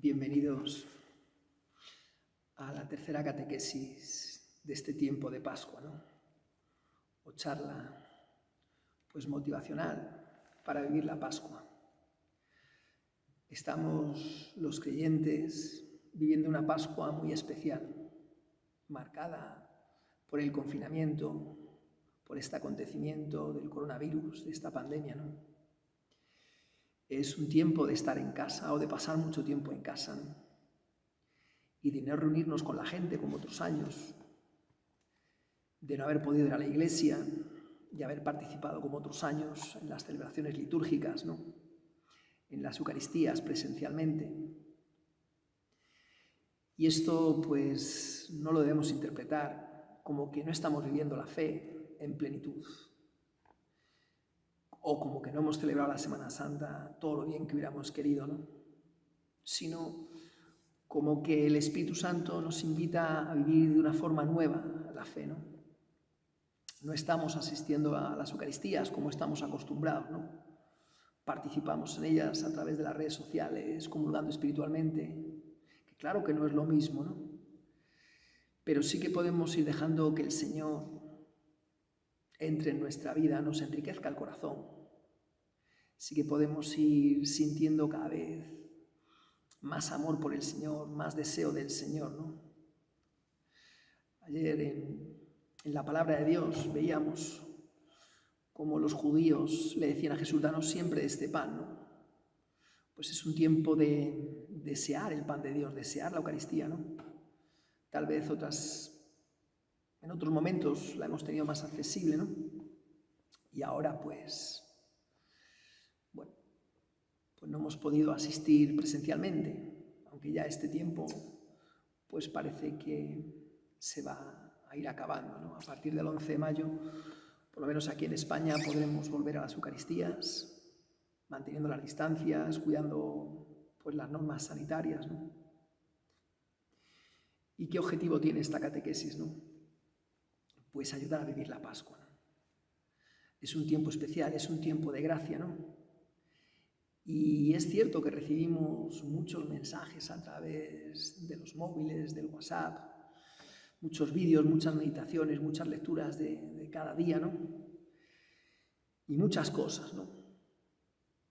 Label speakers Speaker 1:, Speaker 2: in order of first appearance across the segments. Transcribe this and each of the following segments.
Speaker 1: Bienvenidos a la tercera catequesis de este tiempo de Pascua, ¿no? O charla, pues motivacional para vivir la Pascua. Estamos los creyentes viviendo una Pascua muy especial, marcada por el confinamiento, por este acontecimiento del coronavirus, de esta pandemia, ¿no? Es un tiempo de estar en casa o de pasar mucho tiempo en casa, ¿no? Y de no reunirnos con la gente como otros años, de no haber podido ir a la iglesia y haber participado como otros años en las celebraciones litúrgicas, ¿no? En las Eucaristías presencialmente. Y esto pues no lo debemos interpretar como que no estamos viviendo la fe en plenitud, o como que no hemos celebrado la Semana Santa todo lo bien que hubiéramos querido, ¿no? Sino como que el Espíritu Santo nos invita a vivir de una forma nueva la fe, ¿no? No estamos asistiendo a las Eucaristías como estamos acostumbrados, ¿no? Participamos en ellas a través de las redes sociales, comulgando espiritualmente, que claro que no es lo mismo, ¿no? Pero sí que podemos ir dejando que el Señor entre en nuestra vida, nos enriquezca el corazón. Sí que podemos ir sintiendo cada vez más amor por el Señor, más deseo del Señor, ¿no? Ayer en la palabra de Dios veíamos cómo los judíos le decían a Jesús: danos siempre de este pan, ¿no? Pues es un tiempo de desear el pan de Dios, desear la Eucaristía, ¿no? Tal vez en otros momentos la hemos tenido más accesible, ¿no? Y ahora pues no hemos podido asistir presencialmente, aunque ya este tiempo pues parece que se va a ir acabando, ¿no? A partir del 11 de mayo, por lo menos aquí en España, podremos volver a las Eucaristías, manteniendo las distancias, cuidando pues las normas sanitarias, ¿no? ¿Y qué objetivo tiene esta catequesis, no? Pues ayudar a vivir la Pascua, ¿no? Es un tiempo especial, es un tiempo de gracia, ¿no? Y es cierto que recibimos muchos mensajes a través de los móviles, del WhatsApp, muchos vídeos, muchas meditaciones, muchas lecturas de cada día, ¿no? Y muchas cosas, ¿no?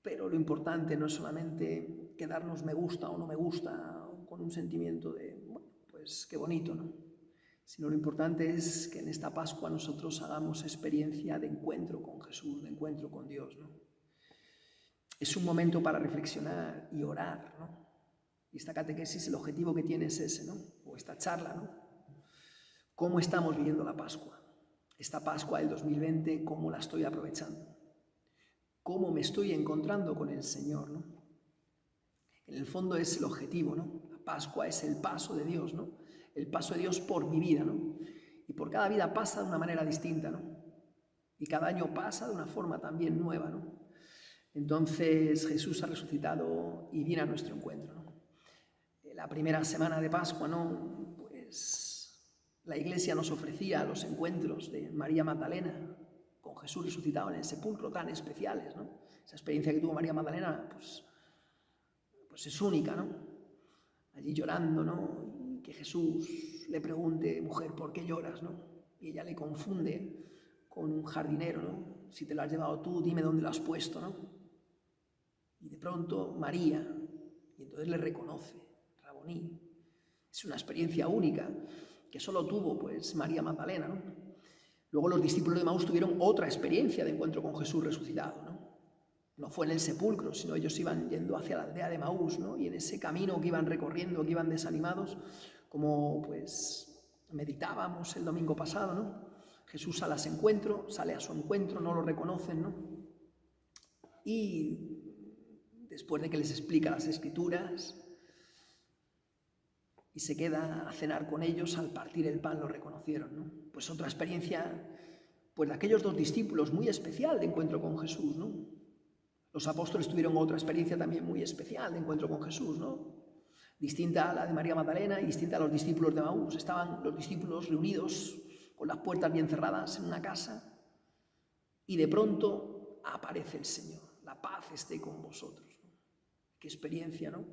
Speaker 1: Pero lo importante no es solamente quedarnos me gusta o no me gusta, con un sentimiento de, bueno, pues qué bonito, ¿no? Sino lo importante es que en esta Pascua nosotros hagamos experiencia de encuentro con Jesús, de encuentro con Dios, ¿no? Es un momento para reflexionar y orar, ¿no? Y esta catequesis, el objetivo que tiene es ese, ¿no? O esta charla, ¿no? ¿Cómo estamos viviendo la Pascua? Esta Pascua del 2020, ¿cómo la estoy aprovechando? ¿Cómo me estoy encontrando con el Señor, ¿no? En el fondo es el objetivo, ¿no? La Pascua es el paso de Dios, ¿no? El paso de Dios por mi vida, ¿no? Y por cada vida pasa de una manera distinta, ¿no? Y cada año pasa de una forma también nueva, ¿no? Entonces Jesús ha resucitado y viene a nuestro encuentro, ¿no? La primera semana de Pascua, ¿no? Pues la Iglesia nos ofrecía los encuentros de María Magdalena con Jesús resucitado en el sepulcro, tan especiales, ¿no? Esa experiencia que tuvo María Magdalena, pues es única, ¿no? Allí llorando, ¿no? Y que Jesús le pregunte: mujer, ¿por qué lloras, no? Y ella le confunde con un jardinero, ¿no? Si te lo has llevado tú, dime dónde lo has puesto, ¿no? Y de pronto María, y entonces le reconoce, Raboní. Es una experiencia única que solo tuvo pues María Magdalena, ¿no? Luego los discípulos de Emaús tuvieron otra experiencia de encuentro con Jesús resucitado, ¿no? No fue en el sepulcro, sino ellos iban yendo hacia la aldea de Emaús, ¿no? Y en ese camino que iban recorriendo, que iban desanimados, como pues meditábamos el domingo pasado, ¿no? Jesús sale a su encuentro, no lo reconocen, ¿no? Y después de que les explica las Escrituras y se queda a cenar con ellos, al partir el pan lo reconocieron, ¿no? Pues otra experiencia pues de aquellos dos discípulos muy especial de encuentro con Jesús, ¿no? Los apóstoles tuvieron otra experiencia también muy especial de encuentro con Jesús, ¿no? Distinta a la de María Magdalena y distinta a los discípulos de Emaús. Estaban los discípulos reunidos con las puertas bien cerradas en una casa y de pronto aparece el Señor. La paz esté con vosotros. Qué experiencia, ¿no?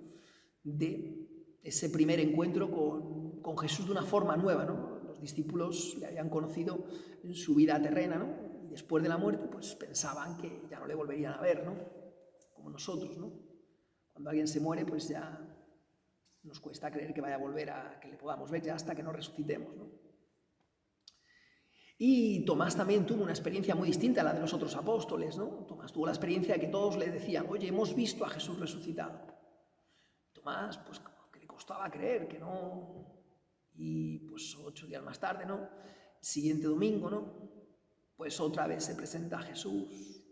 Speaker 1: de ese primer encuentro con Jesús de una forma nueva, ¿no? Los discípulos le habían conocido en su vida terrena, ¿no? Y después de la muerte, pues pensaban que ya no le volverían a ver, ¿no? Como nosotros, ¿no? Cuando alguien se muere, pues ya nos cuesta creer que vaya a volver a que le podamos ver ya hasta que nos resucitemos, ¿no? Y Tomás también tuvo una experiencia muy distinta a la de los otros apóstoles, ¿no? Tomás tuvo la experiencia de que todos le decían, oye, hemos visto a Jesús resucitado. Tomás, pues que le costaba creer que no. Y pues 8 días más tarde, ¿no? Siguiente domingo, ¿no? Pues otra vez se presenta a Jesús,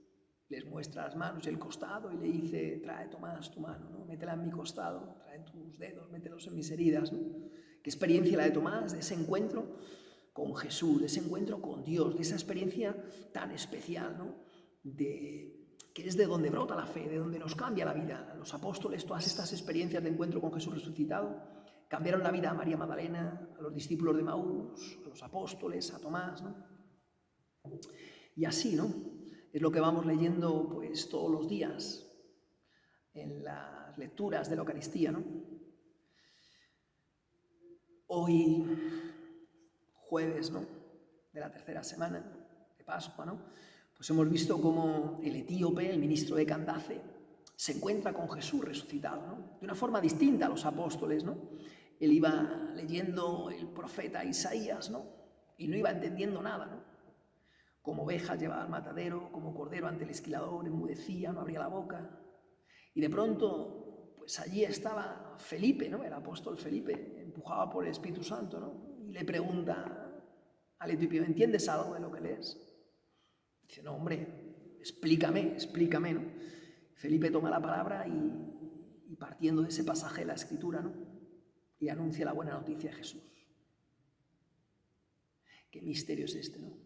Speaker 1: les muestra las manos y el costado y le dice, trae Tomás tu mano, ¿no? Métela en mi costado, trae tus dedos, mételos en mis heridas, ¿no? Qué experiencia la de Tomás, de ese encuentro con Jesús, de ese encuentro con Dios, de esa experiencia tan especial, ¿no? Que es de donde brota la fe, de donde nos cambia la vida. Los apóstoles, todas estas experiencias de encuentro con Jesús resucitado, cambiaron la vida a María Magdalena, a los discípulos de Maús, a los apóstoles, a Tomás, ¿no? Y así, ¿no? Es lo que vamos leyendo pues todos los días en las lecturas de la Eucaristía, ¿no? Hoy, jueves, ¿no? De la tercera semana de Pascua, ¿no? Pues hemos visto cómo el etíope, el ministro de Candace, se encuentra con Jesús resucitado, ¿no? De una forma distinta a los apóstoles, ¿no? Él iba leyendo el profeta Isaías, ¿no? Y no iba entendiendo nada, ¿no? Como oveja llevada al matadero, como cordero ante el esquilador, enmudecía, no abría la boca. Y de pronto, pues allí estaba Felipe, ¿no? El apóstol Felipe, empujado por el Espíritu Santo, ¿no? Y le pregunta al etíope, ¿entiendes algo de lo que lees? Dice, no, hombre, explícame, ¿no? Felipe toma la palabra y partiendo de ese pasaje de la Escritura, ¿no? Y anuncia la buena noticia de Jesús. Qué misterio es este, ¿no?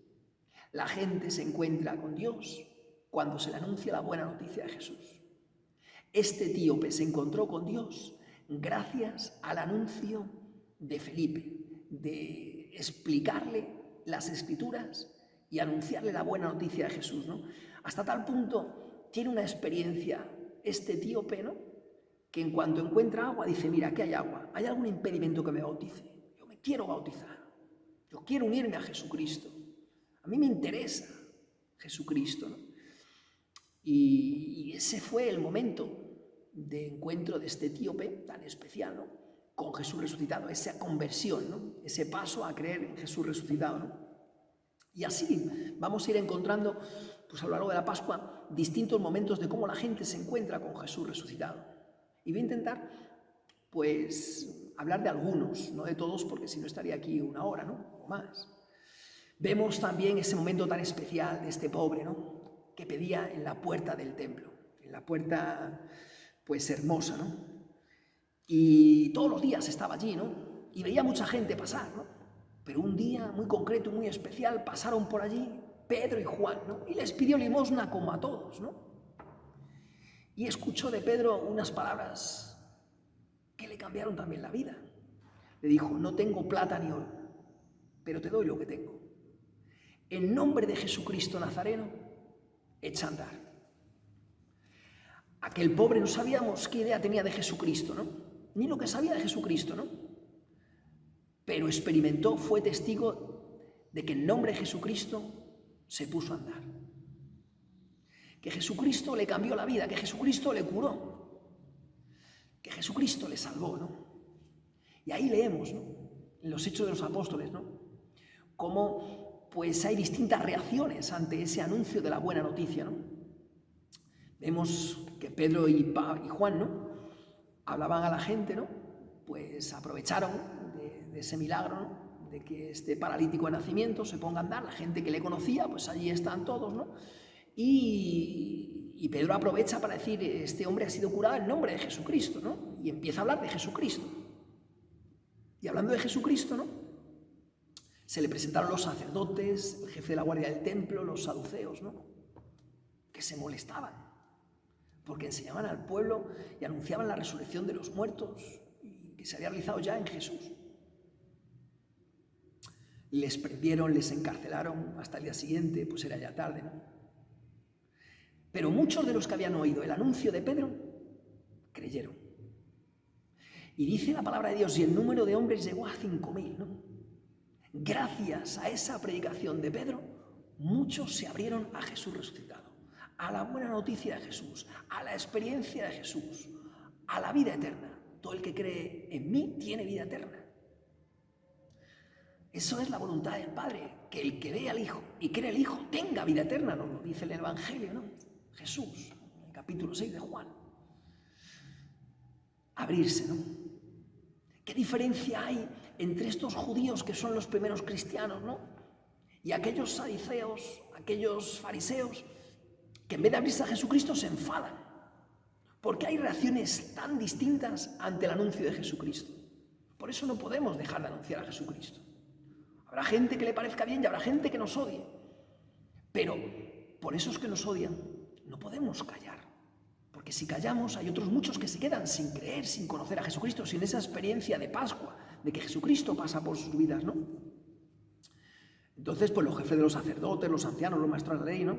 Speaker 1: La gente se encuentra con Dios cuando se le anuncia la buena noticia de Jesús. Este etíope se encontró con Dios gracias al anuncio de Felipe, de explicarle las Escrituras y anunciarle la buena noticia de Jesús, ¿no? Hasta tal punto tiene una experiencia este etíope, ¿no? Que en cuanto encuentra agua dice, mira, aquí hay agua, ¿hay algún impedimento que me bautice? Yo me quiero bautizar, yo quiero unirme a Jesucristo, a mí me interesa Jesucristo, ¿no? Y ese fue el momento de encuentro de este etíope tan especial, ¿no? Con Jesús resucitado, esa conversión, ¿no? Ese paso a creer en Jesús resucitado, ¿no? Y así vamos a ir encontrando, pues a lo largo de la Pascua, distintos momentos de cómo la gente se encuentra con Jesús resucitado. Y voy a intentar, pues, hablar de algunos, no de todos, porque si no estaría aquí una hora, ¿no? O más. Vemos también ese momento tan especial de este pobre, ¿no? Que pedía en la puerta del templo, en la puerta, pues, hermosa, ¿no? Y todos los días estaba allí, ¿no? Y veía mucha gente pasar, ¿no? Pero un día muy concreto, muy especial, pasaron por allí Pedro y Juan, ¿no? Y les pidió limosna como a todos, ¿no? Y escuchó de Pedro unas palabras que le cambiaron también la vida. Le dijo, no tengo plata ni oro, pero te doy lo que tengo. En nombre de Jesucristo Nazareno, echa a andar. Aquel pobre no sabíamos qué idea tenía de Jesucristo, ¿no? Ni lo que sabía de Jesucristo, ¿no? Pero experimentó, fue testigo de que en nombre de Jesucristo se puso a andar. Que Jesucristo le cambió la vida, que Jesucristo le curó, que Jesucristo le salvó, ¿no? Y ahí leemos, ¿no? En los Hechos de los Apóstoles, ¿no? Cómo pues hay distintas reacciones ante ese anuncio de la buena noticia, ¿no? Vemos que Pedro y Juan, ¿no? Hablaban a la gente, ¿no? Pues aprovecharon de ese milagro, ¿no? De que este paralítico de nacimiento se ponga a andar. La gente que le conocía, pues allí están todos, ¿no? Y Pedro aprovecha para decir, este hombre ha sido curado en nombre de Jesucristo, ¿no? Y empieza a hablar de Jesucristo. Y hablando de Jesucristo, ¿no? Se le presentaron los sacerdotes, el jefe de la guardia del templo, los saduceos, ¿no? Que se molestaban, porque enseñaban al pueblo y anunciaban la resurrección de los muertos y que se había realizado ya en Jesús. Les prendieron, les encarcelaron hasta el día siguiente, pues era ya tarde, ¿no? Pero muchos de los que habían oído el anuncio de Pedro creyeron. Y dice la palabra de Dios, y el número de hombres llegó a 5.000, ¿no? Gracias a esa predicación de Pedro, muchos se abrieron a Jesús resucitado, a la buena noticia de Jesús, a la experiencia de Jesús, a la vida eterna. Todo el que cree en mí tiene vida eterna. Eso es la voluntad del Padre, que el que ve al Hijo y cree al Hijo tenga vida eterna, nos lo dice el Evangelio, ¿no? Jesús, en el capítulo 6 de Juan. Abrirse, ¿no? ¿Qué diferencia hay entre estos judíos que son los primeros cristianos, ¿no? Y aquellos saduceos, aquellos fariseos, que en vez de abrirse a Jesucristo se enfadan? Porque hay reacciones tan distintas ante el anuncio de Jesucristo. Por eso no podemos dejar de anunciar a Jesucristo. Habrá gente que le parezca bien y habrá gente que nos odie. Pero por esos que nos odian no podemos callar. Porque si callamos hay otros muchos que se quedan sin creer, sin conocer a Jesucristo, sin esa experiencia de Pascua, de que Jesucristo pasa por sus vidas, ¿no? Entonces, pues los jefes de los sacerdotes, los ancianos, los maestros de la ley, ¿no?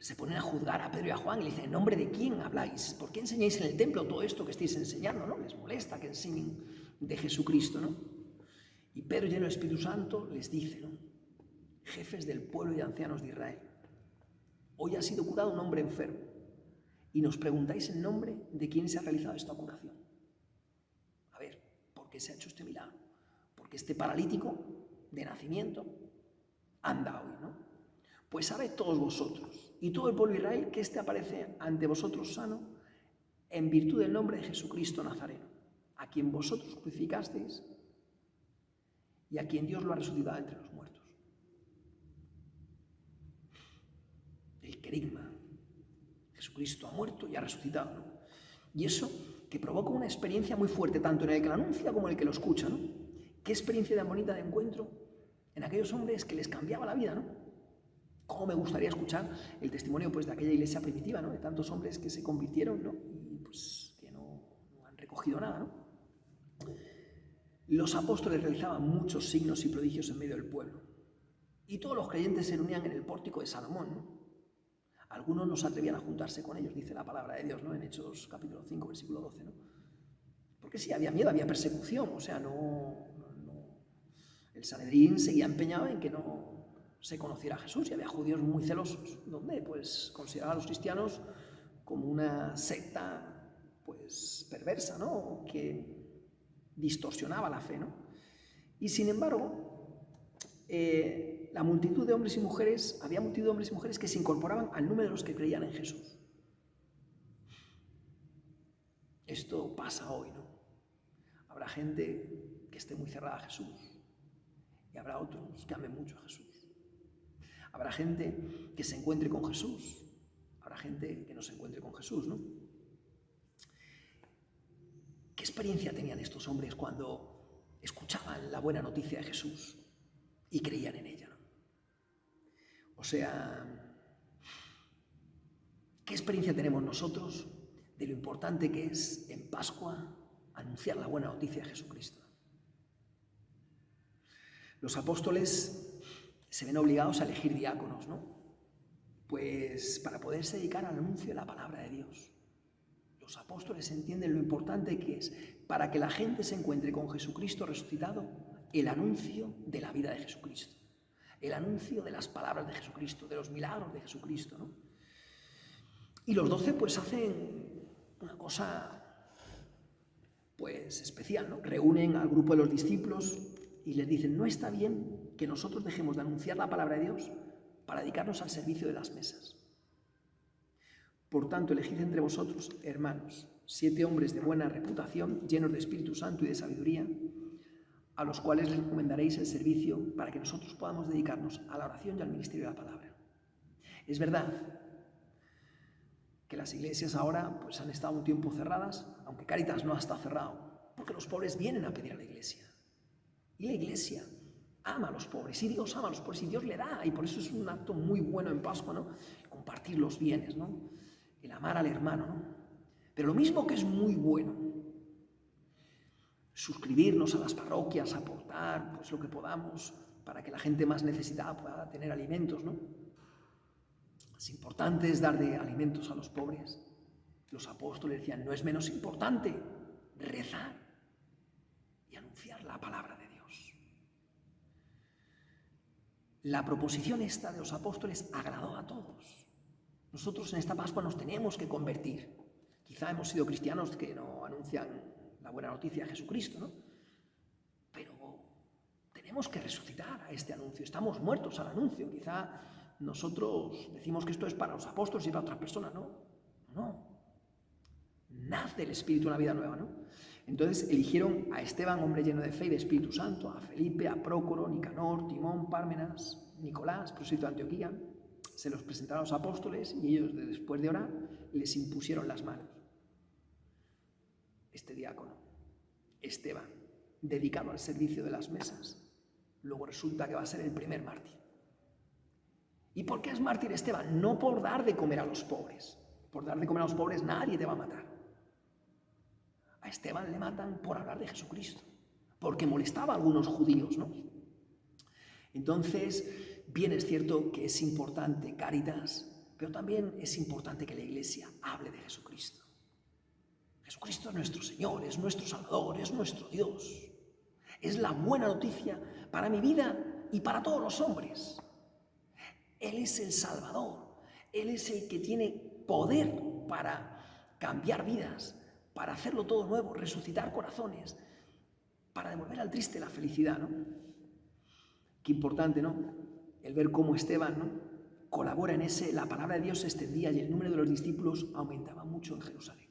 Speaker 1: Se ponen a juzgar a Pedro y a Juan y le dicen, ¿en nombre de quién habláis? ¿Por qué enseñáis en el templo todo esto que estáis enseñando, ¿no? Les molesta que enseñen de Jesucristo, ¿no? Y Pedro, lleno del Espíritu Santo, les dice, ¿no? Jefes del pueblo y ancianos de Israel, hoy ha sido curado un hombre enfermo y nos preguntáis en nombre de quién se ha realizado esta curación. A ver, ¿por qué se ha hecho este milagro? Porque este paralítico de nacimiento anda hoy, ¿no? Pues sabed todos vosotros y todo el pueblo de Israel que éste aparece ante vosotros sano en virtud del nombre de Jesucristo Nazareno, a quien vosotros crucificasteis y a quien Dios lo ha resucitado entre los muertos. El querigma. Jesucristo ha muerto y ha resucitado, ¿no? Y eso que provoca una experiencia muy fuerte, tanto en el que lo anuncia como en el que lo escucha, ¿no? Qué experiencia tan bonita de encuentro en aquellos hombres que les cambiaba la vida, ¿no? Cómo me gustaría escuchar el testimonio, pues, de aquella iglesia primitiva, ¿no? De tantos hombres que se convirtieron, ¿no? Y pues que no han recogido nada, ¿no? Los apóstoles realizaban muchos signos y prodigios en medio del pueblo. Y todos los creyentes se reunían en el pórtico de Salomón, ¿no? Algunos no se atrevían a juntarse con ellos, dice la palabra de Dios, ¿no? En Hechos capítulo 5, versículo 12, ¿no? Porque sí, había miedo, había persecución, o sea, el Sanedrín seguía empeñado en que no se conociera a Jesús y había judíos muy celosos, donde pues consideraban a los cristianos como una secta pues perversa, ¿no? Que distorsionaba la fe, ¿no? Y sin embargo, la multitud de hombres y mujeres, había multitud de hombres y mujeres que se incorporaban al número de los que creían en Jesús. Esto pasa hoy, ¿no? Habrá gente que esté muy cerrada a Jesús y habrá otros que amen mucho a Jesús. Habrá gente que se encuentre con Jesús, habrá gente que no se encuentre con Jesús, ¿no? ¿Qué experiencia tenían estos hombres cuando escuchaban la buena noticia de Jesús y creían en ella, ¿no? O sea, ¿qué experiencia tenemos nosotros de lo importante que es en Pascua anunciar la buena noticia de Jesucristo? Los apóstoles se ven obligados a elegir diáconos, ¿no? Pues para poderse dedicar al anuncio de la palabra de Dios. Los apóstoles entienden lo importante que es para que la gente se encuentre con Jesucristo resucitado, el anuncio de la vida de Jesucristo, el anuncio de las palabras de Jesucristo, de los milagros de Jesucristo, ¿no? Y los 12 pues hacen una cosa pues especial, ¿no? Reúnen al grupo de los discípulos y les dicen, no está bien que nosotros dejemos de anunciar la palabra de Dios para dedicarnos al servicio de las mesas. Por tanto, elegid entre vosotros, hermanos, 7 hombres de buena reputación, llenos de Espíritu Santo y de sabiduría, a los cuales les encomendaréis el servicio para que nosotros podamos dedicarnos a la oración y al ministerio de la palabra. Es verdad que las iglesias ahora pues, han estado un tiempo cerradas, aunque Cáritas no ha estado cerrado, porque los pobres vienen a pedir a la iglesia. Y la iglesia ama a los pobres, y Dios ama a los pobres, y Dios le da, y por eso es un acto muy bueno en Pascua, ¿no? Compartir los bienes, ¿no? El amar al hermano, ¿no? Pero lo mismo que es muy bueno, suscribirnos a las parroquias, aportar pues, lo que podamos para que la gente más necesitada pueda tener alimentos, ¿no? Es importante es dar de alimentos a los pobres. Los apóstoles decían, no es menos importante rezar y anunciar la palabra de Dios. La proposición esta de los apóstoles agradó a todos. Nosotros en esta Pascua nos tenemos que convertir. Quizá hemos sido cristianos que no anuncian la buena noticia de Jesucristo, ¿no? Pero tenemos que resucitar a este anuncio. Estamos muertos al anuncio. Quizá nosotros decimos que esto es para los apóstoles y para otras personas. No. Nace el Espíritu en una vida nueva, ¿no? Entonces eligieron a Esteban, hombre lleno de fe y de Espíritu Santo, a Felipe, a Prócoro, Nicanor, Timón, Pármenas, Nicolás, prosélito de Antioquía. Se los presentaron a los apóstoles y ellos, después de orar, les impusieron las manos. Este diácono, Esteban, dedicado al servicio de las mesas, luego resulta que va a ser el primer mártir. ¿Y por qué es mártir Esteban? No por dar de comer a los pobres. Por dar de comer a los pobres nadie te va a matar. A Esteban le matan por hablar de Jesucristo, porque molestaba a algunos judíos, ¿no? Entonces, bien es cierto que es importante Cáritas, pero también es importante que la Iglesia hable de Jesucristo. Jesucristo es nuestro Señor, es nuestro Salvador, es nuestro Dios. Es la buena noticia para mi vida y para todos los hombres. Él es el Salvador, Él es el que tiene poder para cambiar vidas, para hacerlo todo nuevo, resucitar corazones, para devolver al triste la felicidad, ¿no? Qué importante, ¿no? El ver cómo Esteban, ¿no?, colabora en ese, la palabra de Dios se extendía y el número de los discípulos aumentaba mucho en Jerusalén.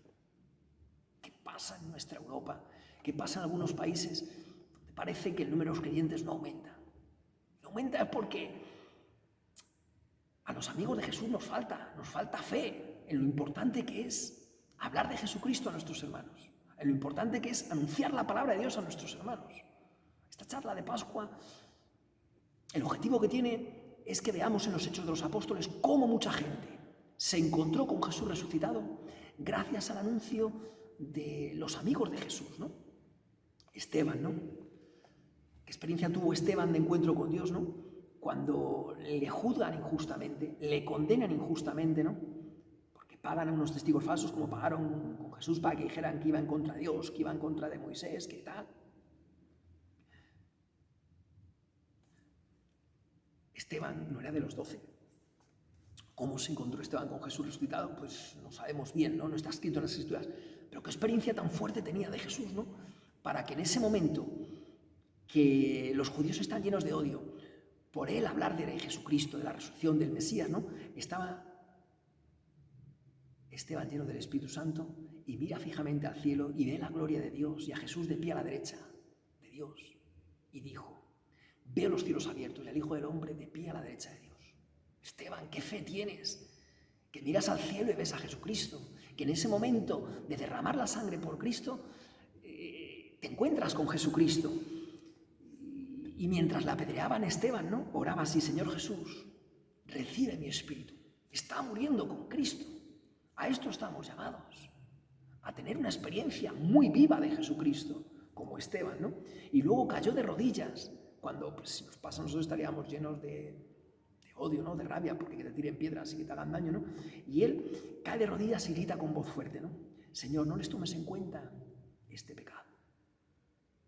Speaker 1: ¿Qué pasa en nuestra Europa? ¿Qué pasa en algunos países donde parece que el número de los creyentes no aumenta? No aumenta es porque a los amigos de Jesús nos falta fe en lo importante que es hablar de Jesucristo a nuestros hermanos, en lo importante que es anunciar la palabra de Dios a nuestros hermanos. Esta charla de Pascua, el objetivo que tiene es que veamos en los Hechos de los Apóstoles cómo mucha gente se encontró con Jesús resucitado gracias al anuncio de los amigos de Jesús, ¿no? Esteban, ¿no? ¿Qué experiencia tuvo Esteban de encuentro con Dios, ¿no? Cuando le juzgan injustamente, le condenan injustamente, ¿no? Pagan a unos testigos falsos como pagaron con Jesús para que dijeran que iba en contra de Dios, que iba en contra de Moisés, que tal. Esteban no era de los 12. ¿Cómo se encontró Esteban con Jesús resucitado? Pues no sabemos bien, ¿no? No está escrito en las Escrituras. Pero qué experiencia tan fuerte tenía de Jesús, ¿no? Para que en ese momento que los judíos están llenos de odio por él hablar de Jesucristo, de la resurrección, del Mesías, ¿no? Estaba Esteban lleno del Espíritu Santo y mira fijamente al cielo y ve la gloria de Dios y a Jesús de pie a la derecha de Dios. Y dijo, veo los cielos abiertos y al Hijo del Hombre de pie a la derecha de Dios. Esteban, ¿qué fe tienes? Que miras al cielo y ves a Jesucristo. Que en ese momento de derramar la sangre por Cristo, te encuentras con Jesucristo. Y mientras la apedreaban Esteban, ¿no?, oraba así, Señor Jesús, recibe mi espíritu. Está muriendo con Cristo. A esto estamos llamados, a tener una experiencia muy viva de Jesucristo, como Esteban, ¿no? Y luego cayó de rodillas, cuando pues, si nos pasa a nosotros estaríamos llenos de odio, ¿no?, de rabia, porque que te tiren piedras y que te hagan daño, ¿no? Y él cae de rodillas y grita con voz fuerte, ¿no? Señor, no les tomes en cuenta este pecado.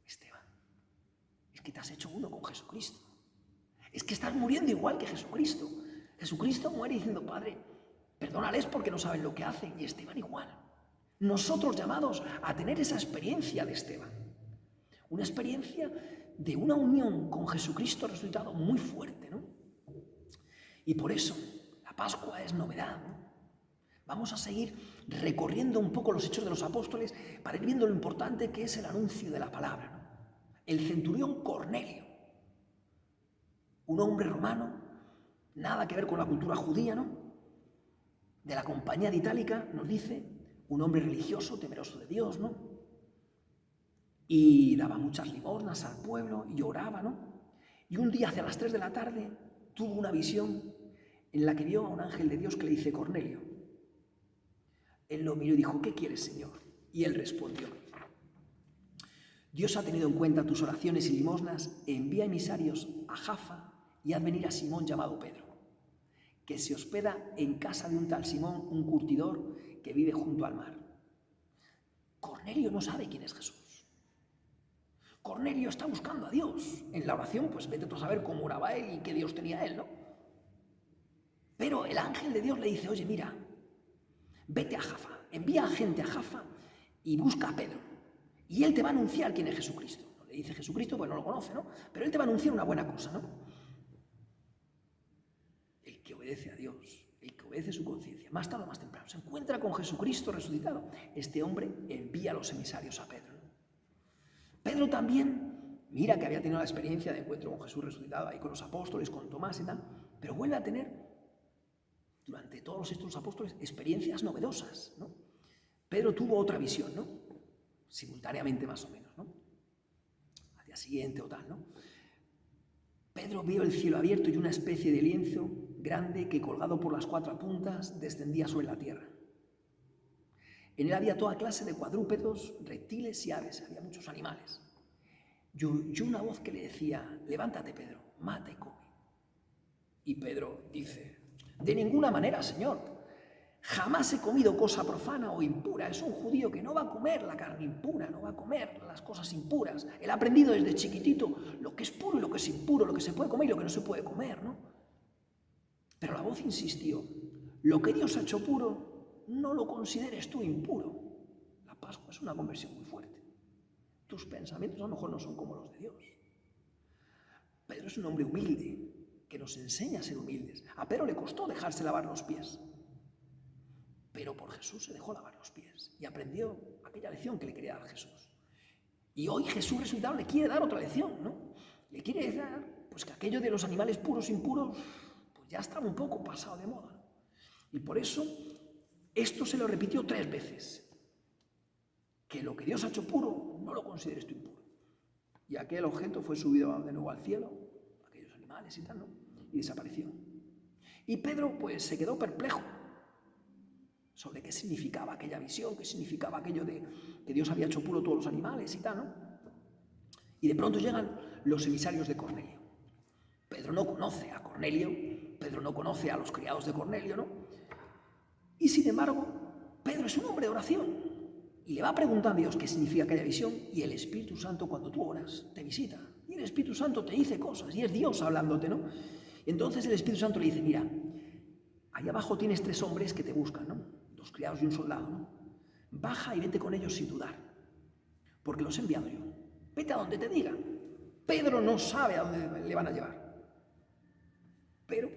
Speaker 1: Esteban, es que te has hecho uno con Jesucristo. Es que estás muriendo igual que Jesucristo. Jesucristo muere diciendo, Padre, perdónales porque no saben lo que hacen, y Esteban igual. Nosotros llamados a tener esa experiencia de Esteban. Una experiencia de una unión con Jesucristo resucitado muy fuerte, ¿no? Y por eso la Pascua es novedad, ¿no? Vamos a seguir recorriendo un poco los Hechos de los Apóstoles para ir viendo lo importante que es el anuncio de la palabra, ¿no? El centurión Cornelio, un hombre romano, nada que ver con la cultura judía, ¿no?, de la compañía de Itálica, nos dice, un hombre religioso, temeroso de Dios, ¿no? Y daba muchas limosnas al pueblo y oraba, ¿no? Y un día, hacia las 3 de la tarde, tuvo una visión en la que vio a un ángel de Dios que le dice, Cornelio. Él lo miró y dijo, ¿qué quieres, Señor? Y él respondió, Dios ha tenido en cuenta tus oraciones y limosnas, envía emisarios a Jaffa y haz venir a Simón llamado Pedro, que se hospeda en casa de un tal Simón, un curtidor que vive junto al mar. Cornelio no sabe quién es Jesús. Cornelio está buscando a Dios. En la oración, pues vete tú a saber cómo oraba él y qué Dios tenía él, ¿no? Pero el ángel de Dios le dice, oye, mira, vete a Jaffa, envía a gente a Jaffa y busca a Pedro. Y él te va a anunciar quién es Jesucristo. No le dice Jesucristo, pues no lo conoce, ¿no? Pero él te va a anunciar una buena cosa, ¿no? El que obedece a Dios, el que obedece su conciencia, más tarde o más temprano, se encuentra con Jesucristo resucitado. Este hombre envía a los emisarios a Pedro, ¿no? Pedro también, mira que había tenido la experiencia de encuentro con Jesús resucitado, ahí con los apóstoles, con Tomás y tal, pero vuelve a tener, durante todos estos apóstoles, experiencias novedosas, ¿no? Pedro tuvo otra visión, ¿no? Simultáneamente más o menos, ¿no? Al día siguiente o tal, ¿no? Pedro vio el cielo abierto y una especie de lienzo grande que, colgado por las 4 puntas, descendía sobre la tierra. En él había toda clase de cuadrúpedos, reptiles y aves, había muchos animales. Yo oyó una voz que le decía, levántate, Pedro, mata y come. Y Pedro dice, de ninguna manera, Señor. Jamás he comido cosa profana o impura. Es un judío que no va a comer la carne impura, no va a comer las cosas impuras. Él ha aprendido desde chiquitito lo que es puro y lo que es impuro, lo que se puede comer y lo que no se puede comer, ¿no? Pero la voz insistió, lo que Dios ha hecho puro, no lo consideres tú impuro. La Pascua es una conversión muy fuerte. Tus pensamientos a lo mejor no son como los de Dios. Pedro es un hombre humilde, que nos enseña a ser humildes. A Pedro le costó dejarse lavar los pies. Pero por Jesús se dejó lavar los pies y aprendió aquella lección que le quería dar Jesús. Y hoy Jesús resucitado le quiere dar otra lección, ¿no? Le quiere dar pues, que aquello de los animales puros, impuros, pues ya estaba un poco pasado de moda, ¿no? Y por eso esto se lo repitió 3 veces. Que lo que Dios ha hecho puro, no lo consideres tú impuro. Y aquel objeto fue subido de nuevo al cielo, aquellos animales y tal, ¿no? Y desapareció. Y Pedro pues se quedó perplejo sobre qué significaba aquella visión, qué significaba aquello de que Dios había hecho puro todos los animales y tal, ¿no? Y de pronto llegan los emisarios de Cornelio. Pedro no conoce a Cornelio, Pedro no conoce a los criados de Cornelio, ¿no? Y sin embargo, Pedro es un hombre de oración y le va preguntando a Dios qué significa aquella visión, y el Espíritu Santo, cuando tú oras, te visita y el Espíritu Santo te dice cosas y es Dios hablándote, ¿no? Entonces el Espíritu Santo le dice, mira, ahí abajo tienes 3 hombres que te buscan, ¿no? 2 criados y un soldado, ¿no? Baja y vete con ellos sin dudar, porque los he enviado yo. Vete a donde te digan. Pedro no sabe a dónde le van a llevar, pero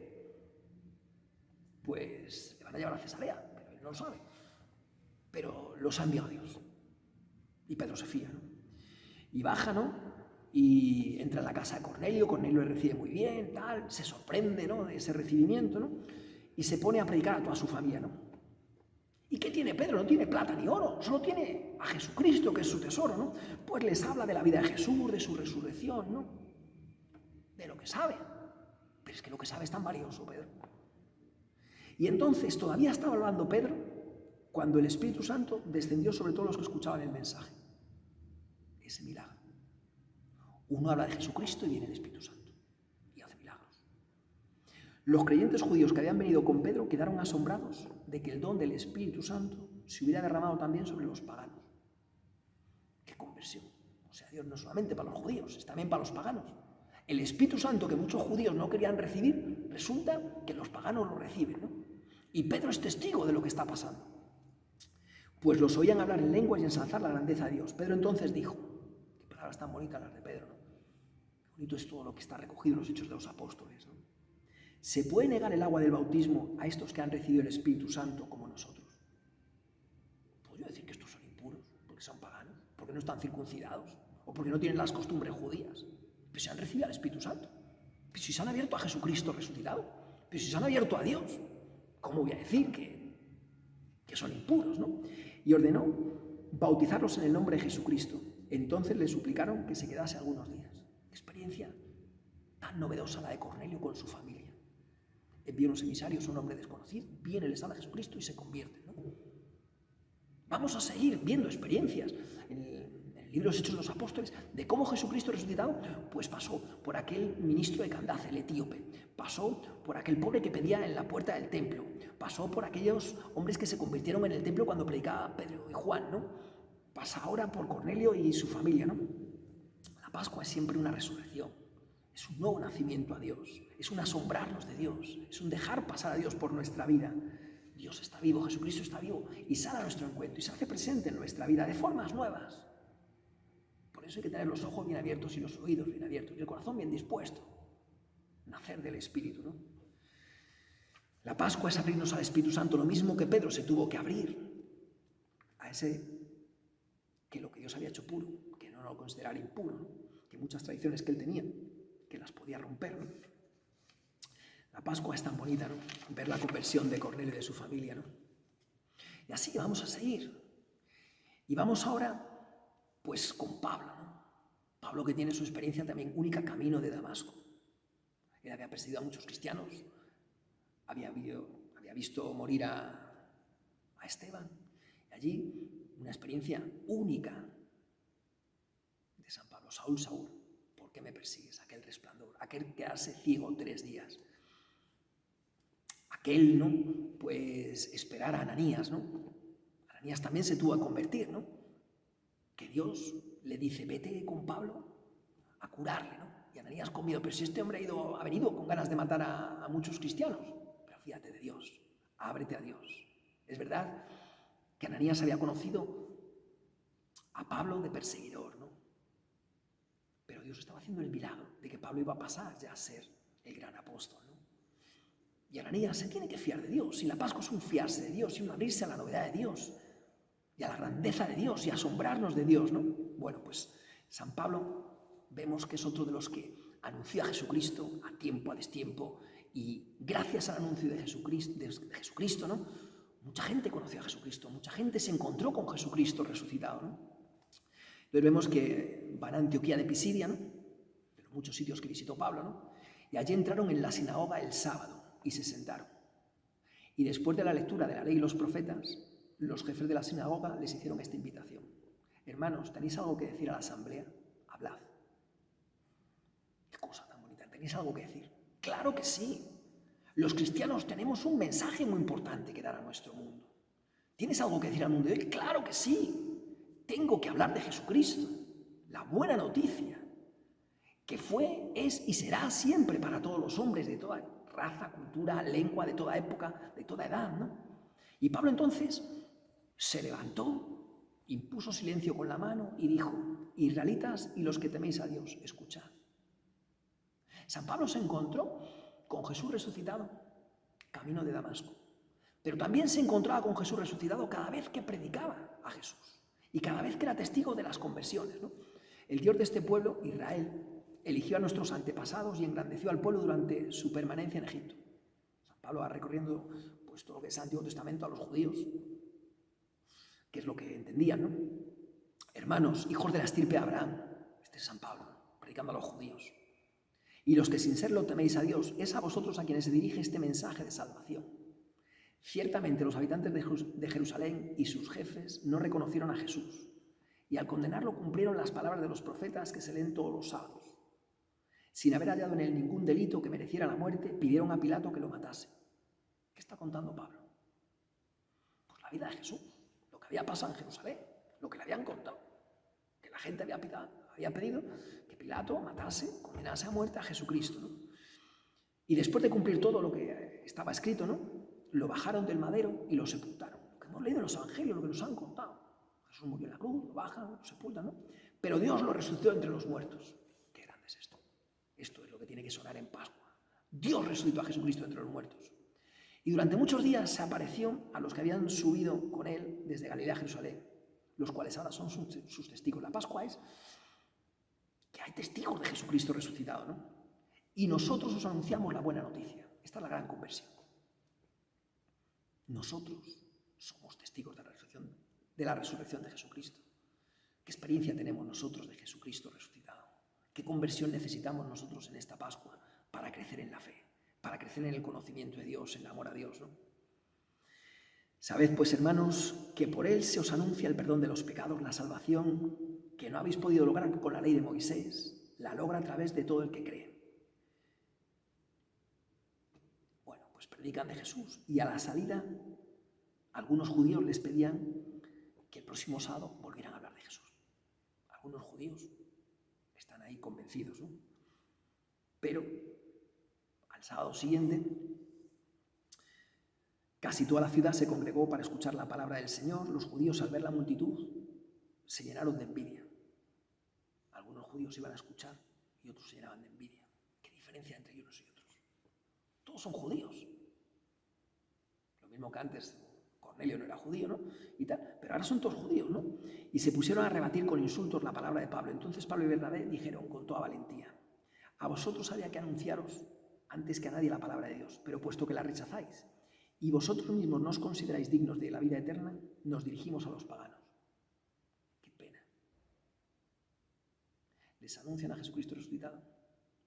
Speaker 1: pues le van a llevar a Cesarea, pero él no lo sabe. Pero los ha enviado Dios. Y Pedro se fía, ¿no? Y baja, ¿no? Y entra en la casa de Cornelio, Cornelio le recibe muy bien, tal, se sorprende, ¿no?, de ese recibimiento, ¿no? Y se pone a predicar a toda su familia, ¿no? ¿Y qué tiene Pedro? No tiene plata ni oro, solo tiene a Jesucristo, que es su tesoro, ¿no? Pues les habla de la vida de Jesús, de su resurrección, ¿no? De lo que sabe. Pero es que lo que sabe es tan valioso, Pedro. Y entonces todavía estaba hablando Pedro cuando el Espíritu Santo descendió sobre todos los que escuchaban el mensaje. Ese milagro. Uno habla de Jesucristo y viene el Espíritu Santo y hace milagros. Los creyentes judíos que habían venido con Pedro quedaron asombrados de que el don del Espíritu Santo se hubiera derramado también sobre los paganos. ¡Qué conversión! O sea, Dios no solamente para los judíos, es también para los paganos. El Espíritu Santo que muchos judíos no querían recibir, resulta que los paganos lo reciben, ¿no? Y Pedro es testigo de lo que está pasando. Pues los oían hablar en lenguas y ensalzar la grandeza de Dios. Pedro entonces dijo, qué palabras tan bonitas las de Pedro, ¿no? Qué bonito es todo lo que está recogido en los Hechos de los Apóstoles, ¿no? ¿Se puede negar el agua del bautismo a estos que han recibido el Espíritu Santo como nosotros? ¿Puedo yo decir que estos son impuros porque son paganos, porque no están circuncidados o porque no tienen las costumbres judías? Pero si han recibido al Espíritu Santo, pero si se han abierto a Jesucristo resucitado, pero si se han abierto a Dios, ¿cómo voy a decir que son impuros, no? Y ordenó bautizarlos en el nombre de Jesucristo. Entonces le suplicaron que se quedase algunos días. Qué experiencia tan novedosa la de Cornelio con su familia. Envía unos emisarios a un hombre desconocido, viene, les habla a Jesucristo y se convierte, ¿no? Vamos a seguir viendo experiencias en el libro de los Hechos de los Apóstoles de cómo Jesucristo resucitado pues pasó por aquel ministro de Candace, el etíope, pasó por aquel pobre que pedía en la puerta del templo, pasó por aquellos hombres que se convirtieron en el templo cuando predicaba Pedro y Juan, ¿no? pasa ahora por Cornelio y su familia, ¿no? La Pascua es siempre una resurrección, es un nuevo nacimiento a Dios, es un asombrarnos de Dios, es un dejar pasar a Dios por nuestra vida. Dios está vivo, Jesucristo está vivo y sale a nuestro encuentro y se hace presente en nuestra vida de formas nuevas. Por eso hay que tener los ojos bien abiertos y los oídos bien abiertos y el corazón bien dispuesto. Nacer del Espíritu, ¿no? La Pascua es abrirnos al Espíritu Santo, lo mismo que Pedro se tuvo que abrir a ese que lo que Dios había hecho puro, que no lo considerara impuro, ¿no? Que muchas tradiciones que él tenía, que las podía romper, ¿no? La Pascua es tan bonita, ¿no? Ver la conversión de Cornelio y de su familia, ¿no? Y así vamos a seguir. Y vamos ahora, pues, con Pablo, ¿no? Pablo, que tiene su experiencia también única, camino de Damasco. Él había perseguido a muchos cristianos, había visto morir a Esteban. Y allí, una experiencia única de San Pablo. Saúl, Saúl, ¿por qué me persigues? Aquel resplandor, aquel quedarse ciego 3 días. Aquel, ¿no? Pues esperar a Ananías, ¿no? Ananías también se tuvo a convertir, ¿no? Que Dios le dice, vete con Pablo a curarle, ¿no? Y Ananías con miedo, pero si este hombre ha venido con ganas de matar a muchos cristianos. Pero fíjate de Dios, ábrete a Dios. Es verdad que Ananías había conocido a Pablo de perseguidor, ¿no? Pero Dios estaba haciendo el milagro de que Pablo iba a pasar ya a ser el gran apóstol, ¿no? Y Ananías se tiene que fiar de Dios. Y la Pascua es un fiarse de Dios y un abrirse a la novedad de Dios y a la grandeza de Dios y asombrarnos de Dios, ¿no? Bueno, pues San Pablo vemos que es otro de los que anunció a Jesucristo a tiempo, a destiempo, y gracias al anuncio de Jesucristo, ¿no? Mucha gente conoció a Jesucristo, mucha gente se encontró con Jesucristo resucitado, ¿no? Entonces vemos que van a Antioquía de Pisidia, ¿no? De los muchos sitios que visitó Pablo, ¿no? Y allí entraron en la sinagoga el sábado y se sentaron. Y después de la lectura de la ley y los profetas, los jefes de la sinagoga les hicieron esta invitación. Hermanos, ¿tenéis algo que decir a la asamblea? Hablad. Qué cosa tan bonita. ¿Tenéis algo que decir? Claro que sí. Los cristianos tenemos un mensaje muy importante que dar a nuestro mundo. ¿Tienes algo que decir al mundo de hoy? Claro que sí. Tengo que hablar de Jesucristo. La buena noticia. Que fue, es y será siempre para todos los hombres de toda raza, cultura, lengua, de toda época, de toda edad, ¿no? Y Pablo entonces se levantó, impuso silencio con la mano y dijo, israelitas y los que teméis a Dios, escuchad. San Pablo se encontró con Jesús resucitado, camino de Damasco. Pero también se encontraba con Jesús resucitado cada vez que predicaba a Jesús y cada vez que era testigo de las conversiones, ¿no? El Dios de este pueblo, Israel, eligió a nuestros antepasados y engrandeció al pueblo durante su permanencia en Egipto. San Pablo va recorriendo pues, todo lo que es el Antiguo Testamento a los judíos, que es lo que entendían, ¿no? Hermanos, hijos de la estirpe de Abraham, este es San Pablo, predicando a los judíos. Y los que sin serlo teméis a Dios, es a vosotros a quienes se dirige este mensaje de salvación. Ciertamente los habitantes de Jerusalén y sus jefes no reconocieron a Jesús, y al condenarlo cumplieron las palabras de los profetas que se leen todos los sábados. Sin haber hallado en él ningún delito que mereciera la muerte, pidieron a Pilato que lo matase. ¿Qué está contando Pablo? Pues la vida de Jesús, lo que había pasado en Jerusalén, lo que le habían contado, que la gente había pedido que Pilato matase, condenase a muerte a Jesucristo, ¿no? Y después de cumplir todo lo que estaba escrito, ¿no? Lo bajaron del madero y lo sepultaron. Lo que hemos leído en los evangelios, lo que nos han contado. Jesús murió en la cruz, lo bajan, lo sepultan, ¿no? Pero Dios lo resucitó entre los muertos. Qué grande es esto. Esto es lo que tiene que sonar en Pascua. Dios resucitó a Jesucristo entre los muertos. Y durante muchos días se apareció a los que habían subido con él desde Galilea a Jerusalén, los cuales ahora son sus testigos. La Pascua es que hay testigos de Jesucristo resucitado, ¿no? Y nosotros os anunciamos la buena noticia. Esta es la gran conversión. Nosotros somos testigos de la resurrección de Jesucristo. ¿Qué experiencia tenemos nosotros de Jesucristo resucitado? ¿Qué conversión necesitamos nosotros en esta Pascua para crecer en la fe, para crecer en el conocimiento de Dios, en el amor a Dios, ¿no? Sabed, pues, hermanos, que por él se os anuncia el perdón de los pecados, la salvación que no habéis podido lograr con la ley de Moisés, la logra a través de todo el que cree. Bueno, pues predican de Jesús y a la salida algunos judíos les pedían que el próximo sábado volvieran a hablar Algunos judíos están ahí convencidos, ¿no? Pero al sábado siguiente, casi toda la ciudad se congregó para escuchar la palabra del Señor. Los judíos, al ver la multitud, se llenaron de envidia. Algunos judíos iban a escuchar y otros se llenaban de envidia. ¿Qué diferencia entre unos y otros? Todos son judíos. Lo mismo que antes Cornelio no era judío, ¿no? Y tal, pero ahora son todos judíos, ¿no? Y se pusieron a rebatir con insultos la palabra de Pablo. Entonces Pablo y Bernabé dijeron con toda valentía: a vosotros había que anunciaros antes que a nadie la palabra de Dios, pero puesto que la rechazáis y vosotros mismos no os consideráis dignos de la vida eterna, nos dirigimos a los paganos. Qué pena. Les anuncian a Jesucristo resucitado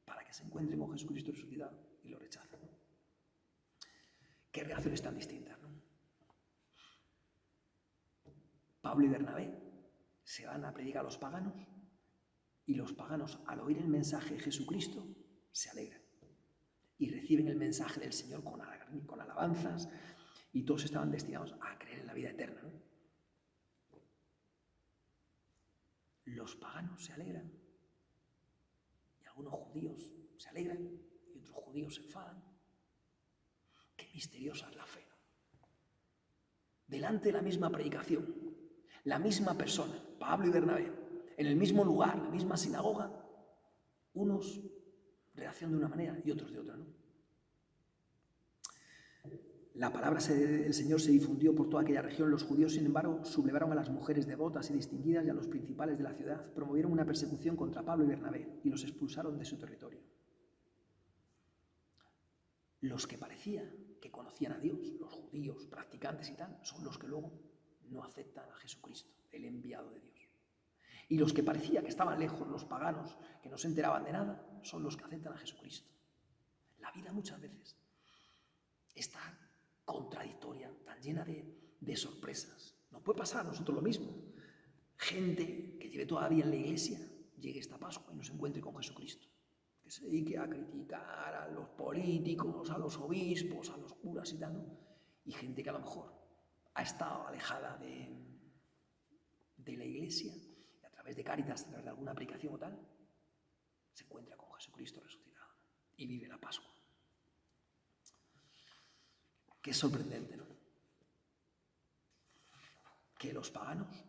Speaker 1: para que se encuentren con Jesucristo resucitado y lo rechazan. Qué reacciones tan distintas, ¿no? Pablo y Bernabé se van a predicar a los paganos y los paganos, al oír el mensaje de Jesucristo, se alegran y reciben el mensaje del Señor con alabanzas, y todos estaban destinados a creer en la vida eterna, ¿no? Los paganos se alegran y algunos judíos se alegran y otros judíos se enfadan. Qué misteriosa es la fe, ¿no? Delante de la misma predicación, la misma persona, Pablo y Bernabé, en el mismo lugar, la misma sinagoga, unos reaccionan de una manera y otros de otra, ¿no? La palabra del Señor se difundió por toda aquella región. Los judíos, sin embargo, sublevaron a las mujeres devotas y distinguidas y a los principales de la ciudad. Promovieron una persecución contra Pablo y Bernabé y los expulsaron de su territorio. Los que parecía que conocían a Dios, los judíos, practicantes y tal, son los que luego no aceptan a Jesucristo, el enviado de Dios. Y los que parecía que estaban lejos, los paganos, que no se enteraban de nada, son los que aceptan a Jesucristo. La vida muchas veces está contradictoria, tan llena de sorpresas. Nos puede pasar a nosotros lo mismo. Gente que lleve todavía en la iglesia, llegue esta Pascua y no se encuentre con Jesucristo. Que se dedique a criticar a los políticos, a los obispos, a los curas y tal, ¿no? Y gente que a lo mejor ha estado alejada de la iglesia y a través de Cáritas, a través de alguna aplicación o tal, se encuentra con Jesucristo resucitado, ¿no? Y vive la Pascua. Qué sorprendente, ¿no? Que los paganos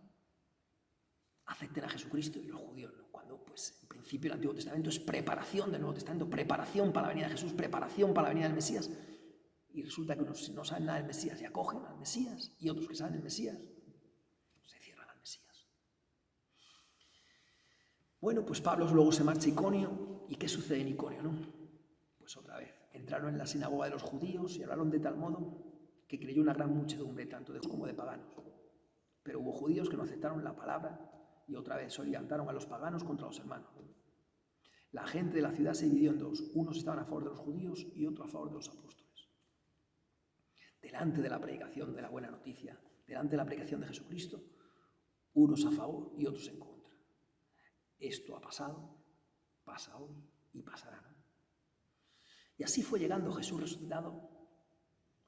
Speaker 1: acepten a Jesucristo y los judíos no. Cuando, pues, en principio el Antiguo Testamento es preparación del Nuevo Testamento, preparación para la venida de Jesús, preparación para la venida del Mesías. Y resulta que unos no saben nada del Mesías y acogen al Mesías, y otros que saben del Mesías se cierran al Mesías. Bueno, pues Pablo luego se marcha a Iconio. ¿Y qué sucede en Iconio, no? Pues otra vez, entraron en la sinagoga de los judíos y hablaron de tal modo que creyó una gran muchedumbre, tanto de judíos como de paganos. Pero hubo judíos que no aceptaron la palabra y otra vez se orientaron a los paganos contra los hermanos. La gente de la ciudad se dividió en dos. Unos estaban a favor de los judíos y otros a favor de los apóstoles. Delante de la predicación de la buena noticia, delante de la predicación de Jesucristo, unos a favor y otros en contra. Esto ha pasado, pasa hoy y pasará, ¿no? Y así fue llegando Jesús resucitado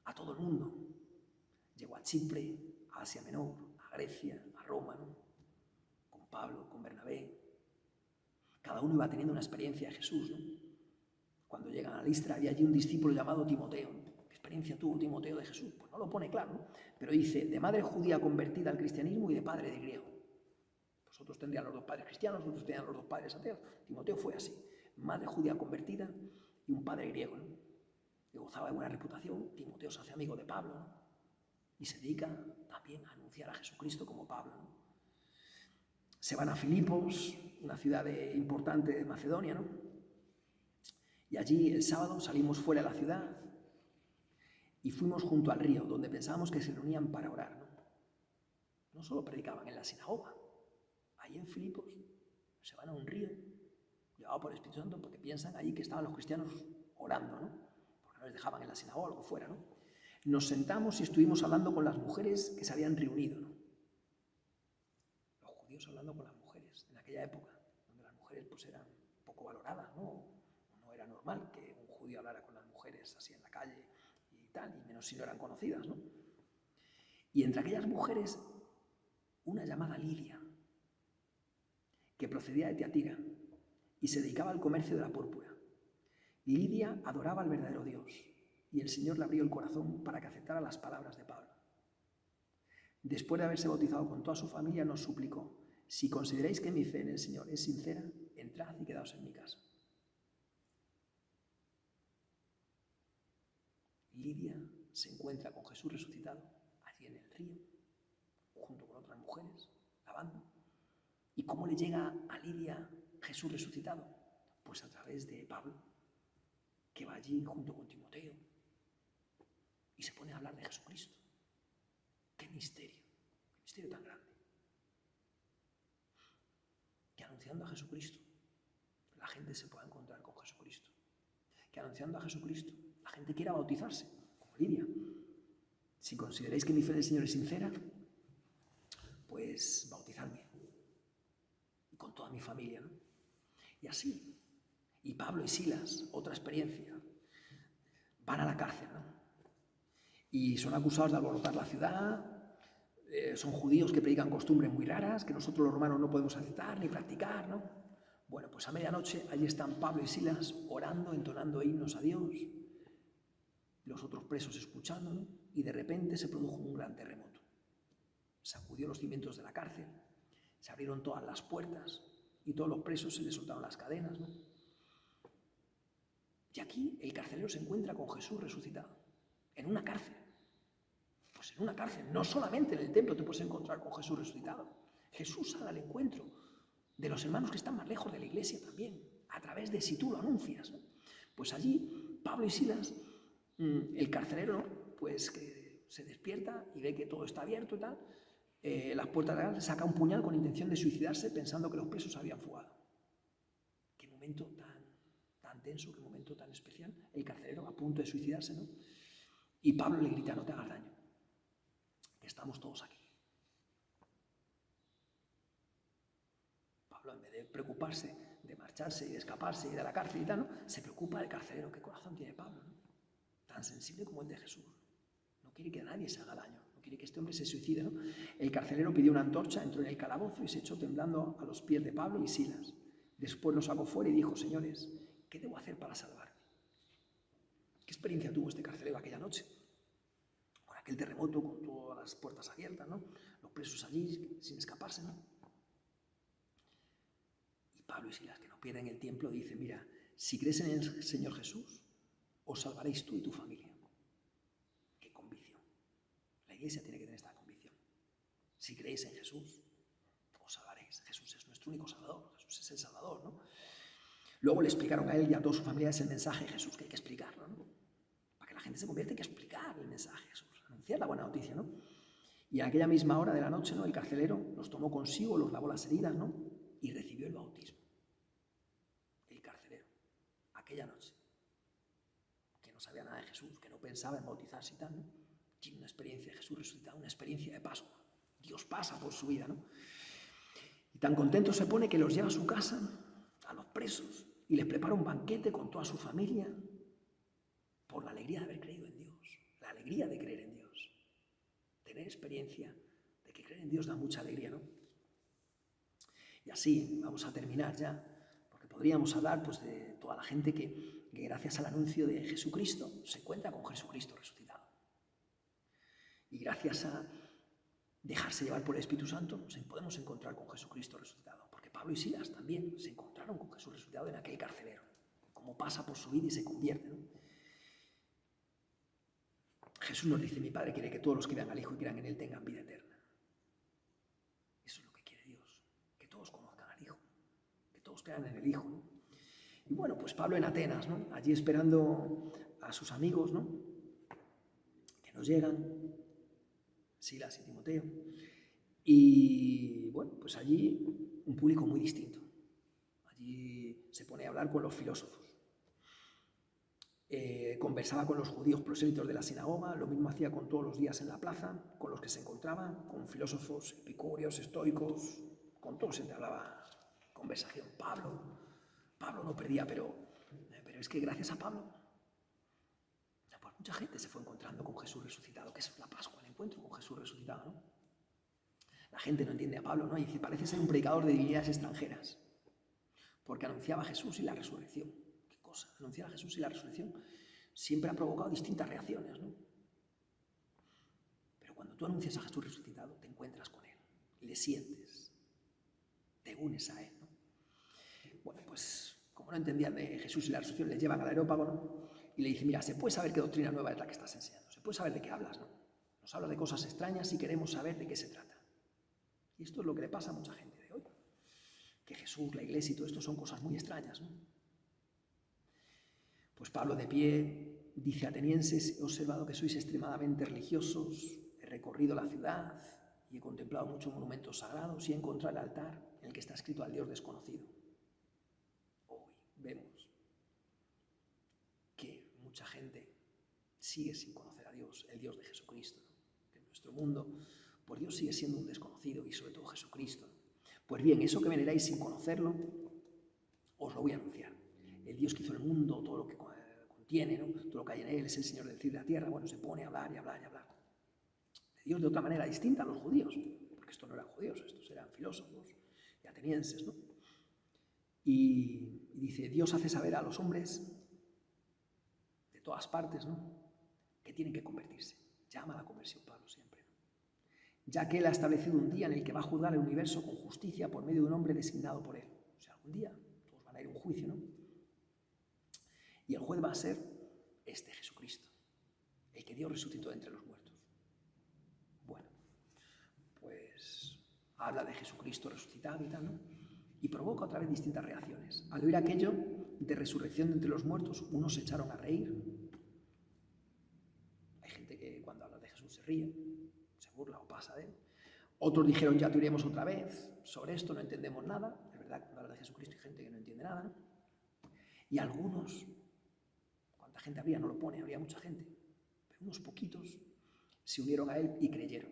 Speaker 1: a todo el mundo. Llegó a Chipre, a Asia Menor, a Grecia, a Roma, ¿no? Con Pablo, con Bernabé. Cada uno iba teniendo una experiencia de Jesús, ¿no? Cuando llegan a Listra había allí un discípulo llamado Timoteo. ¿Qué experiencia tuvo Timoteo de Jesús? Pues no lo pone claro, ¿no? Pero dice, de madre judía convertida al cristianismo y de padre de griego. Vosotros tendrían los dos padres cristianos, otros tendrían los dos padres ateos. Timoteo fue así. Madre judía convertida y un padre griego, ¿no? Que gozaba de buena reputación. Timoteo se hace amigo de Pablo, ¿no? Y se dedica también a anunciar a Jesucristo como Pablo, ¿no? Se van a Filipos, una ciudad importante de Macedonia, ¿no? Y allí el sábado salimos fuera de la ciudad y fuimos junto al río, donde pensábamos que se reunían para orar, ¿no? No solo predicaban en la sinagoga. Ahí en Filipos se van a un río llevado por el Espíritu Santo porque piensan allí que estaban los cristianos orando, ¿no? Porque no les dejaban en la sinagoga o lo que fuera, ¿no? Nos sentamos y estuvimos hablando con las mujeres que se habían reunido, ¿no? Los judíos hablando con las mujeres en aquella época, donde las mujeres pues eran poco valoradas, ¿no? No era normal que un judío hablara con las mujeres así en la calle y tal, y menos si no eran conocidas, ¿no? Y entre aquellas mujeres, una llamada Lidia. que procedía de Tiatira y se dedicaba al comercio de la púrpura. Lidia adoraba al verdadero Dios y el Señor le abrió el corazón para que aceptara las palabras de Pablo. Después de haberse bautizado con toda su familia, nos suplicó: si consideráis que mi fe en el Señor es sincera, entrad y quedaos en mi casa. Lidia se encuentra con Jesús resucitado allí en el río, junto con otras mujeres, lavando. ¿Y cómo le llega a Lidia Jesús resucitado? Pues a través de Pablo, que va allí junto con Timoteo y se pone a hablar de Jesucristo. ¡Qué misterio tan grande! Que anunciando a Jesucristo, la gente se pueda encontrar con Jesucristo. Que anunciando a Jesucristo, la gente quiera bautizarse, como Lidia. Si consideráis que mi fe en el Señor es sincera, pues bautizadme. Y con toda mi familia, ¿no? Y así. Y Pablo y Silas, otra experiencia, van a la cárcel, ¿no? Y son acusados de alborotar la ciudad. Son judíos que predican costumbres muy raras que nosotros los romanos no podemos aceptar ni practicar, ¿no? Bueno, pues a medianoche allí están Pablo y Silas orando, entonando himnos a Dios, los otros presos escuchando, ¿no? Y de repente se produjo un gran terremoto. Sacudió los cimientos de la cárcel, se abrieron todas las puertas y todos los presos se les soltaron las cadenas, ¿no? Y aquí el carcelero se encuentra con Jesús resucitado, en una cárcel. Pues en una cárcel, no solamente en el templo te puedes encontrar con Jesús resucitado. Jesús sale al encuentro de los hermanos que están más lejos de la iglesia también, a través de si tú lo anuncias, ¿no? Pues allí Pablo y Silas, el carcelero, pues que se despierta y ve que todo está abierto y tal, las puertas de la cárcel, saca un puñal con intención de suicidarse pensando que los presos habían fugado. Qué momento tan tenso, qué momento tan especial, el carcelero a punto de suicidarse, ¿no? Y Pablo le grita: no te hagas daño, que estamos todos aquí. Pablo, en vez de preocuparse de marcharse y de escaparse y de la cárcel y tal, ¿no?, se preocupa del carcelero. ¿Qué corazón tiene Pablo, ¿no? Tan sensible como el de Jesús. No quiere que nadie se haga daño, no quiere que este hombre se suicide, ¿no? El carcelero pidió una antorcha, entró en el calabozo y se echó temblando a los pies de Pablo y Silas. Después los sacó fuera y dijo: señores, ¿qué debo hacer para salvarme? ¿Qué experiencia tuvo este carcelero aquella noche? Con aquel terremoto, con todas las puertas abiertas, ¿no? Los presos allí sin escaparse, ¿no? Y Pablo y Silas, que no pierden el tiempo, dicen: mira, si crees en el Señor Jesús, os salvaréis tú y tu familia. ¡Qué convicción! La iglesia tiene que tener esta convicción. Si creéis en Jesús, os salvaréis. Jesús es nuestro único Salvador. Jesús es el Salvador, ¿no? Luego le explicaron a él y a toda su familia ese mensaje de Jesús, que hay que explicarlo, ¿no? Para que la gente se convierta hay que explicar el mensaje de Jesús, anunciar la buena noticia, ¿no? Y en aquella misma hora de la noche, ¿no?, el carcelero los tomó consigo, los lavó las heridas, ¿no?, y recibió el bautismo. El carcelero, aquella noche, que no sabía nada de Jesús, que no pensaba en bautizarse y tal, ¿no?, tiene una experiencia de Jesús resucitado, una experiencia de Pascua. Dios pasa por su vida, ¿no? Y tan contento se pone que los lleva a su casa, a los presos, y les prepara un banquete con toda su familia, por la alegría de haber creído en Dios, la alegría de creer en Dios. Tener experiencia de que creer en Dios da mucha alegría, ¿no? Y así vamos a terminar ya, porque podríamos hablar pues de toda la gente que gracias al anuncio de Jesucristo se encuentra con Jesucristo resucitado. Y gracias a dejarse llevar por el Espíritu Santo nos podemos encontrar con Jesucristo resucitado, porque Pablo y Silas también se encontraron con Jesús resucitado en aquel carcelero, como pasa por su vida y se convierte, ¿no? Jesús nos dice: mi Padre quiere que todos los que vean al Hijo y crean en Él tengan vida eterna. Eso es lo que quiere Dios, que todos conozcan al Hijo, que todos crean en el Hijo, ¿no? Y bueno, pues Pablo en Atenas, ¿no?, allí esperando a sus amigos, ¿no?, que nos llegan, Silas y Timoteo. Y bueno, pues allí un público muy distinto. Allí se pone a hablar con los filósofos. Conversaba con los judíos prosélitos de la sinagoga, lo mismo hacía con todos los días en la plaza, con los que se encontraban, con filósofos epicúreos, estoicos, con todos se hablaba conversación. Pablo no perdía, pero es que gracias a Pablo, pues mucha gente se fue encontrando con Jesús resucitado, que es la Pascua, el encuentro con Jesús resucitado, ¿no? La gente no entiende a Pablo, ¿no? Y dice, parece ser un predicador de divinidades extranjeras, porque anunciaba a Jesús y la resurrección. ¿Qué cosa? Anunciar a Jesús y la resurrección siempre ha provocado distintas reacciones, ¿no? Pero cuando tú anuncias a Jesús resucitado, te encuentras con Él, le sientes, te unes a Él, ¿no? Bueno, pues como no entendían de Jesús y la resurrección, les llevan al Areópago, ¿no? Y le dicen, mira, ¿se puede saber qué doctrina nueva es la que estás enseñando? ¿Se puede saber de qué hablas, no? Nos hablas de cosas extrañas y queremos saber de qué se trata. Y esto es lo que le pasa a mucha gente de hoy. Que Jesús, la Iglesia y todo esto son cosas muy extrañas, ¿no? Pues Pablo de pie dice: atenienses, he observado que sois extremadamente religiosos, he recorrido la ciudad y he contemplado muchos monumentos sagrados y he encontrado el altar en el que está escrito al Dios desconocido. Hoy vemos que mucha gente sigue sin conocer a Dios, el Dios de Jesucristo, ¿no? Que en nuestro mundo, pues Dios sigue siendo un desconocido y sobre todo Jesucristo, ¿no? Pues bien, eso que veneráis sin conocerlo, os lo voy a anunciar. El Dios que hizo el mundo, todo lo que contiene, ¿no? Todo lo que hay en él, es el Señor del cielo y de la tierra. Bueno, se pone a hablar y hablar y hablar de Dios de otra manera distinta a los judíos, porque estos no eran judíos, estos eran filósofos y atenienses, ¿no? Y dice: Dios hace saber a los hombres de todas partes, ¿no?, que tienen que convertirse. Llama a la conversión Pablo siempre, ¿no? Ya que Él ha establecido un día en el que va a juzgar el universo con justicia por medio de un hombre designado por Él. O sea, algún día todos van a ir a un juicio, ¿no? Y el juez va a ser Jesucristo, el que Dios resucitó de entre los muertos. Bueno, pues habla de Jesucristo resucitado y tal, ¿no? Y provoca otra vez distintas reacciones. Al oír aquello de resurrección de entre los muertos, unos se echaron a reír. Hay gente que cuando habla de Jesús se ríe, se burla o pasa de él. Otros dijeron: ya te iremos otra vez, sobre esto no entendemos nada. Es verdad que cuando habla de Jesucristo hay gente que no entiende nada, ¿no? Y algunos, ¿cuánta gente había? No lo pone, habría mucha gente, pero unos poquitos se unieron a él y creyeron.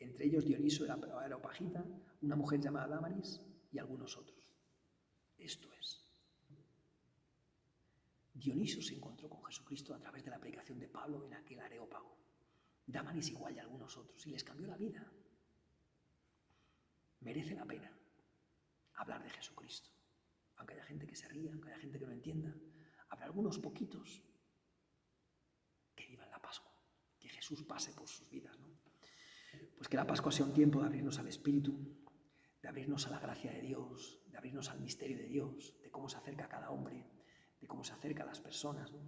Speaker 1: Entre ellos Dioniso, el Areopagita, una mujer llamada Dámaris y algunos otros. Esto es. Dioniso se encontró con Jesucristo a través de la predicación de Pablo en aquel Areópago. Dámaris igual y algunos otros, y les cambió la vida. Merece la pena hablar de Jesucristo. Aunque haya gente que se ría, aunque haya gente que no entienda, habrá algunos poquitos que vivan la Pascua, que Jesús pase por sus vidas, ¿no? Pues que la Pascua sea un tiempo de abrirnos al Espíritu, de abrirnos a la gracia de Dios, de abrirnos al misterio de Dios, de cómo se acerca a cada hombre, de cómo se acerca a las personas, ¿no?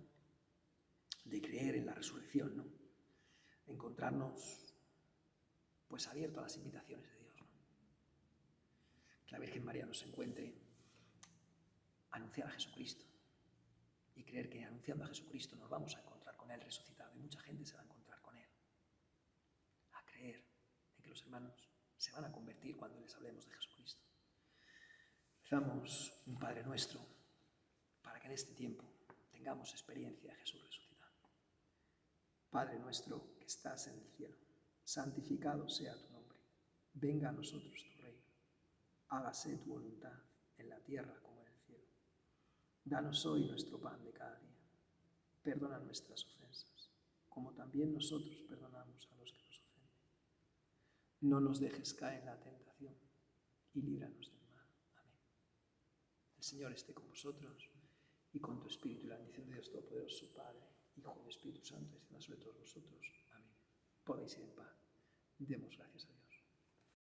Speaker 1: De creer en la resurrección, ¿no? De encontrarnos pues abiertos a las invitaciones de Dios, ¿no? Que la Virgen María nos encuentre anunciar a Jesucristo y creer que anunciando a Jesucristo nos vamos a encontrar con Él resucitado, y mucha gente se va a encontrar con Él. A creer en que los hermanos se van a convertir cuando les hablemos de Jesucristo. Rezamos un Padre Nuestro para que en este tiempo tengamos experiencia de Jesús resucitado. Padre nuestro que estás en el cielo, santificado sea tu nombre. Venga a nosotros tu reino. Hágase tu voluntad en la tierra como en el cielo. Danos hoy nuestro pan de cada día. Perdona nuestras ofensas, como también nosotros perdonamos a los que nos ofenden. No nos dejes caer en la tentación y líbranos del mal. Amén. El Señor esté con vosotros y con tu espíritu, y la bendición de Dios Todopoderoso, su Padre, Hijo y Espíritu Santo, descienda sobre todos vosotros. Amén. Podéis ir en paz. Demos gracias a Dios.